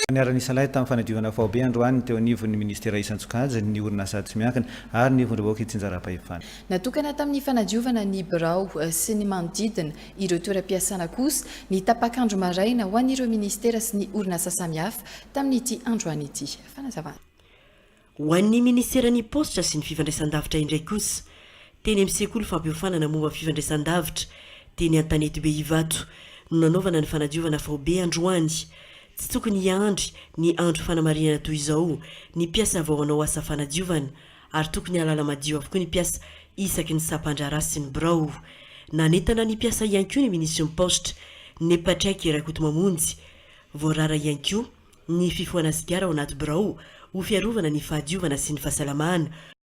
Niara-nisalay tamin'ny fanadiovana faobe androany teo anivon'ny ministera isan-tsokajy ny orinasa tsy miankina ary ny ivon'ireo hitsinjara-pahefana. Natokana tamin'ny fanadiovana ny birao sy ny manodidina ireo toeram-piasana kosa ny tapakandro maraina ho an'ireo ministera sy ny orinasa samihafa tamin'ity androany ity. Fanazavana. Ho an'ny ministeran'ny postra sy ny fifandraisan-davitra indray kosa teny amin'ny sekoly fampihofanana momba fifandraisan-davitra teny an-tanety be Ivato no nanaovana ny fanadiovana faobe androany. Tsy tokony hiandry ny andro fanamarinana toy izao ny mpiasa vao hanao asa fanadiovana ary tokony halala madio avokoa ny mpiasa isaky ny sapan-draharaha sy ny birao. Nanentana ny mpiasa ihany koa ny ministry ny postra nepatraiky rakoto mamonjy voarara ihany koa ny fifohana sigara ao anaty birao ho fiarovana ny fahadiovana sy ny fahasalamana.